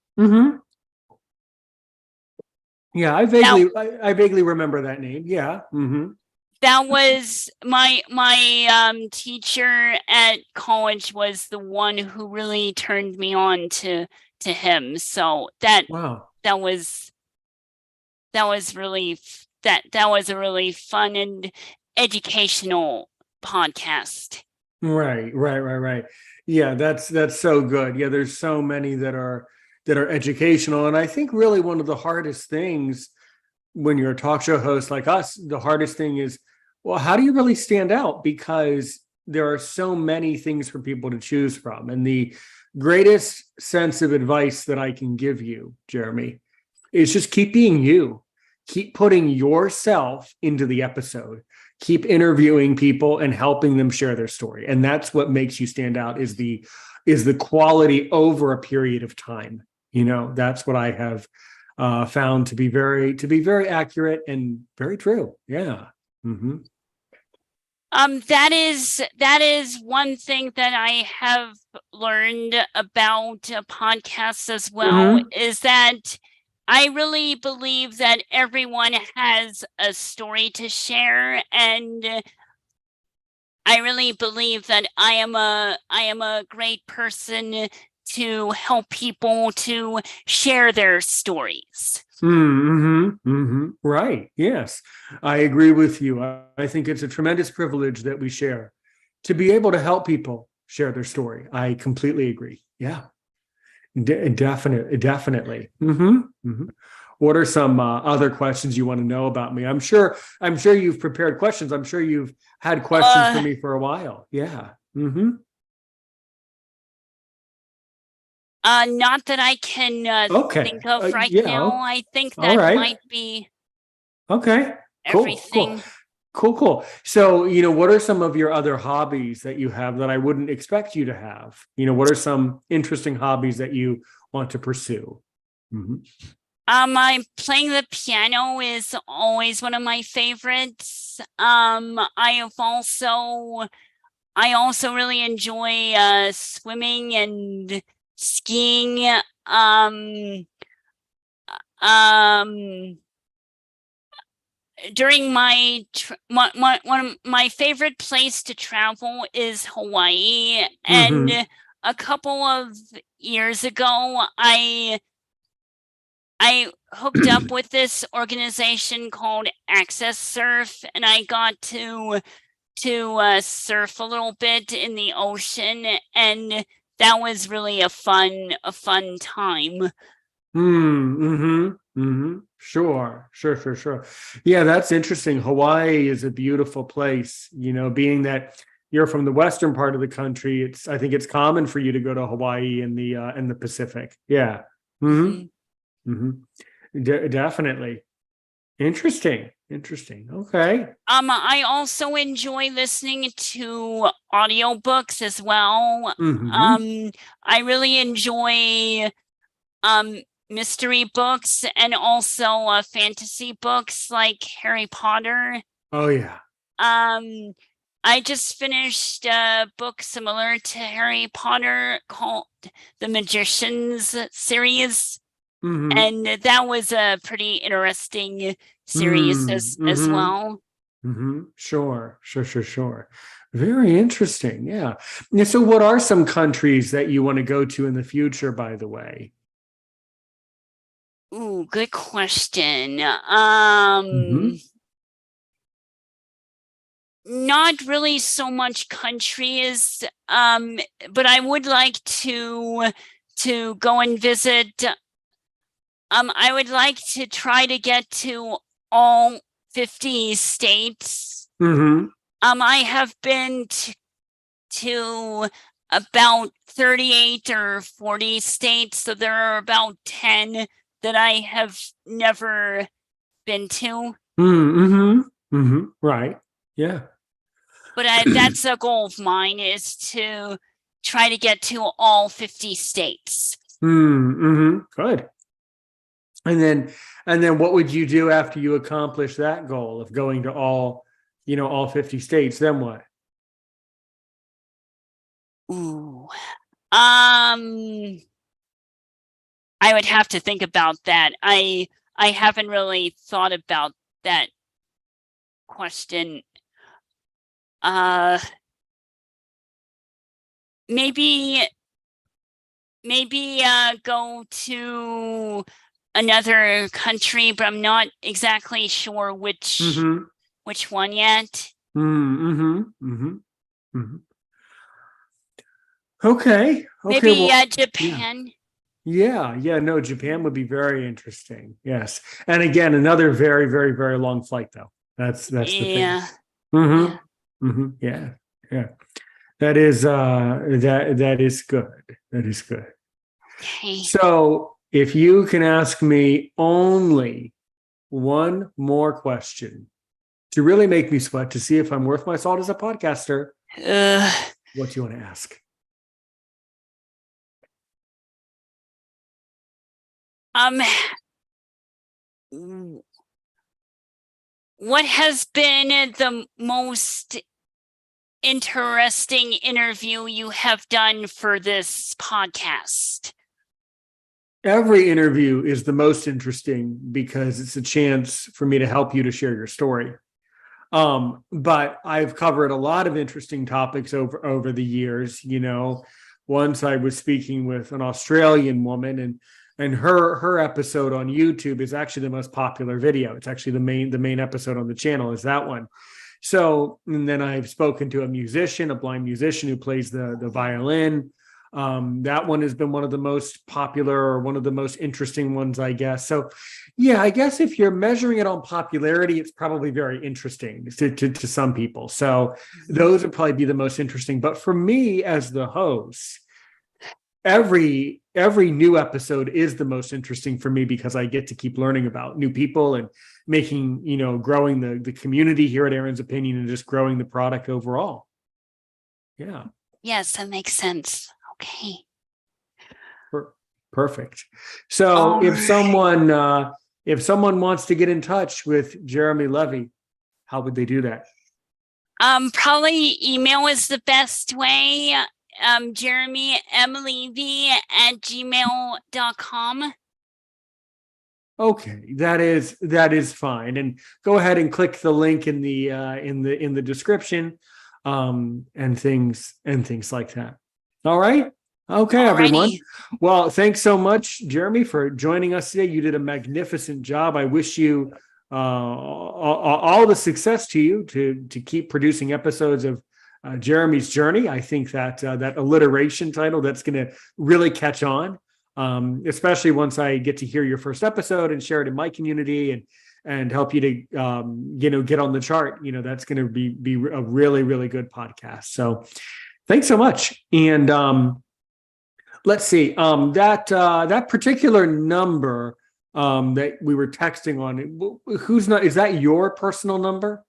[SPEAKER 2] Yeah, I vaguely remember that name. Yeah.
[SPEAKER 3] That was my teacher at college was the one who really turned me on to him. So that was a really fun and educational podcast.
[SPEAKER 2] Right. Yeah, that's so good. Yeah, there's so many that are educational. And I think really one of the hardest things when you're a talk show host like us, the hardest thing is, well, how do you really stand out? Because there are so many things for people to choose from. And the greatest sense of advice that I can give you, Jeremy, is just keep being you. Keep putting yourself into the episode. Keep interviewing people and helping them share their story. And that's what makes you stand out, is the quality over a period of time. That's what I have found to be very accurate and very true. Yeah. Mm-hmm.
[SPEAKER 3] That is one thing that I have learned about podcasts as well, is that I really believe that everyone has a story to share, and I really believe that I am a great person to help people to share their stories.
[SPEAKER 2] Right. Yes, I agree with you. I think it's a tremendous privilege that we share to be able to help people share their story. I completely agree. Yeah, definitely. What are some other questions you want to know about me? I'm sure you've prepared questions. I'm sure you've had questions for me for a while. Yeah.
[SPEAKER 3] Not that I can
[SPEAKER 2] Okay.
[SPEAKER 3] think of right
[SPEAKER 2] yeah.
[SPEAKER 3] now. I think
[SPEAKER 2] All
[SPEAKER 3] that
[SPEAKER 2] right.
[SPEAKER 3] might be
[SPEAKER 2] Okay.
[SPEAKER 3] everything.
[SPEAKER 2] Cool. So, what are some of your other hobbies that you have that I wouldn't expect you to have? What are some interesting hobbies that you want to pursue?
[SPEAKER 3] I'm playing the piano is always one of my favorites. I also really enjoy swimming and skiing. During one of my favorite place to travel is Hawaii, and a couple of years ago, I hooked up with this organization called Access Surf, and I got to surf a little bit in the ocean, and that was really a fun time.
[SPEAKER 2] Sure. Yeah, that's interesting. Hawaii is a beautiful place. Being that you're from the western part of the country, I think it's common for you to go to Hawaii in the Pacific. Yeah. Definitely. Interesting. Okay.
[SPEAKER 3] I also enjoy listening to audiobooks as well. I really enjoy mystery books and also fantasy books like Harry Potter.
[SPEAKER 2] Oh yeah.
[SPEAKER 3] I just finished a book similar to Harry Potter called The Magician's series. And that was a pretty interesting series as well.
[SPEAKER 2] Sure. Very interesting. Yeah. So what are some countries that you want to go to in the future, by the way?
[SPEAKER 3] Ooh, good question. Not really so much countries, but I would like to go and visit. I would like to try to get to all 50 states. I have been to about 38 or 40 states, so there are about 10 that I have never been to.
[SPEAKER 2] Right. Yeah.
[SPEAKER 3] But that's a goal of mine, is to try to get to all 50 states.
[SPEAKER 2] Good. And then what would you do after you accomplish that goal of going to all 50 states? Then what?
[SPEAKER 3] Ooh. I would have to think about that. I haven't really thought about that question. Maybe go to another country, but I'm not exactly sure which one yet.
[SPEAKER 2] Okay.
[SPEAKER 3] Maybe Japan.
[SPEAKER 2] Yeah. No, Japan would be very interesting. Yes. And again, another very, very, very long flight, though. That's the thing.
[SPEAKER 3] Yeah.
[SPEAKER 2] Yeah. That is that is good.
[SPEAKER 3] Okay.
[SPEAKER 2] So if you can ask me only one more question to really make me sweat, to see if I'm worth my salt as a podcaster, what do you want to ask?
[SPEAKER 3] what has been the most interesting interview you have done for this podcast?
[SPEAKER 2] Every interview is the most interesting because it's a chance for me to help you to share your story. But I've covered a lot of interesting topics over the years. Once I was speaking with an Australian woman, and her episode on YouTube is actually the most popular video. It's actually the main episode on the channel is that one. So, and then I've spoken to a blind musician who plays the violin. That one has been one of the most popular or one of the most interesting ones, I guess. So, yeah, I guess if you're measuring it on popularity, it's probably very interesting to some people. So those would probably be the most interesting. But for me as the host, every new episode is the most interesting for me because I get to keep learning about new people and making, growing the community here at Aaron's Opinion and just growing the product overall. Yeah.
[SPEAKER 3] Yes, that makes sense. Okay.
[SPEAKER 2] Perfect. So if someone wants to get in touch with Jeremy Levy, how would they do that?
[SPEAKER 3] Probably email is the best way. JeremyLevy@gmail.com.
[SPEAKER 2] Okay, that is fine. And go ahead and click the link in the description, and things like that. All right. Okay,
[SPEAKER 3] Alrighty.
[SPEAKER 2] everyone. Well, thanks so much, Jeremy, for joining us today. You did a magnificent job. I wish you all the success to you to keep producing episodes of Jeremy's Journey. I think that that alliteration title, that's going to really catch on, especially once I get to hear your first episode and share it in my community and help you to get on the chart. That's going to be a really, really good podcast. So thanks so much. And let's see, that particular number that we were texting on, is that your personal number?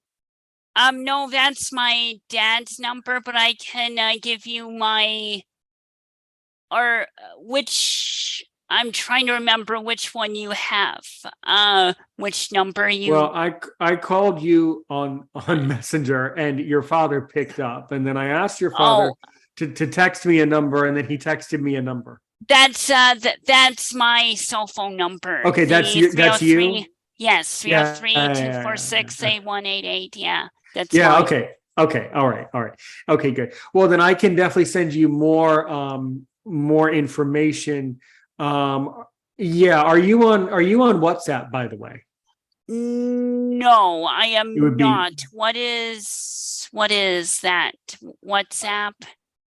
[SPEAKER 3] No, that's my dad's number, but I can give you I'm trying to remember which one you have. Which number you?
[SPEAKER 2] Well, I called you on Messenger, and your father picked up, and then I asked your father to text me a number, and then he texted me a number.
[SPEAKER 3] That's my cell phone number.
[SPEAKER 2] Okay, that's you.
[SPEAKER 3] Yes, 303-246-8188. Yeah, that's
[SPEAKER 2] mine.
[SPEAKER 3] Okay.
[SPEAKER 2] Okay. All right. Okay, good. Well, then I can definitely send you more information. Yeah. Are you on WhatsApp, by the way?
[SPEAKER 3] No, I am not. What is that? WhatsApp?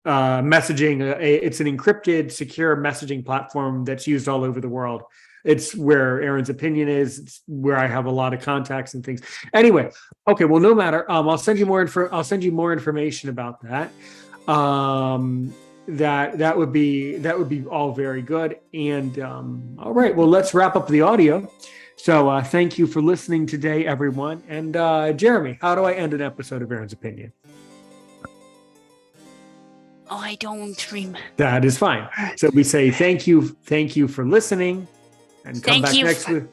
[SPEAKER 2] Messaging. It's an encrypted, secure messaging platform that's used all over the world. It's where Aaron's Opinion is. It's where I have a lot of contacts and things. Anyway, okay. Well, no matter. I'll send you more information about that. That would be all very good. And all right. Well, let's wrap up the audio. So thank you for listening today, everyone. And Jeremy, how do I end an episode of Aaron's Opinion?
[SPEAKER 3] Oh, I don't remember.
[SPEAKER 2] That is fine. So we say thank you for listening, and come back next week.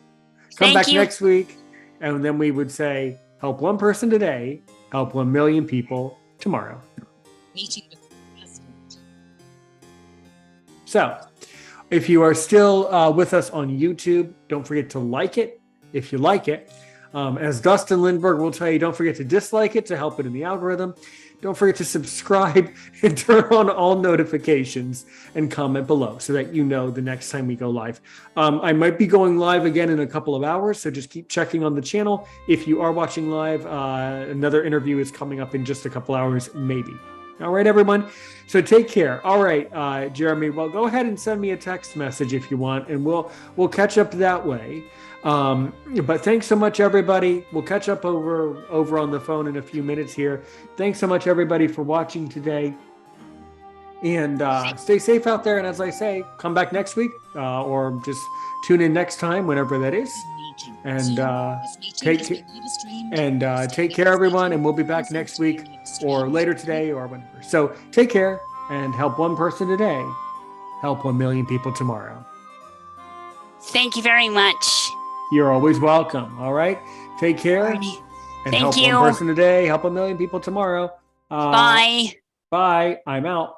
[SPEAKER 2] Come back next week, and then we would say, help one person today, help 1 million people tomorrow.
[SPEAKER 1] Meeting with the president.
[SPEAKER 2] So, if you are still with us on YouTube, don't forget to like it if you like it. As Dustin Lindbergh will tell you, don't forget to dislike it to help it in the algorithm. Don't forget to subscribe and turn on all notifications and comment below so that you know the next time we go live. I might be going live again in a couple of hours, so just keep checking on the channel. If you are watching live, another interview is coming up in just a couple hours, maybe. All right, everyone. So take care. All right, Jeremy. Well, go ahead and send me a text message if you want, and we'll catch up that way. But thanks so much, everybody. We'll catch up over on the phone in a few minutes here. Thanks so much, everybody, for watching today. And stay safe out there. And as I say, come back next week or just tune in next time, whenever that is. And take care, everyone. And we'll be back next week or later today or whenever. So take care and help one person today, help 1 million people tomorrow.
[SPEAKER 3] Thank you very much.
[SPEAKER 2] You're always welcome. All right. Take care.
[SPEAKER 1] Alrighty.
[SPEAKER 2] And
[SPEAKER 3] Thank
[SPEAKER 2] help
[SPEAKER 3] you.
[SPEAKER 2] one person today, help a million people tomorrow.
[SPEAKER 3] Bye.
[SPEAKER 2] Bye. I'm out.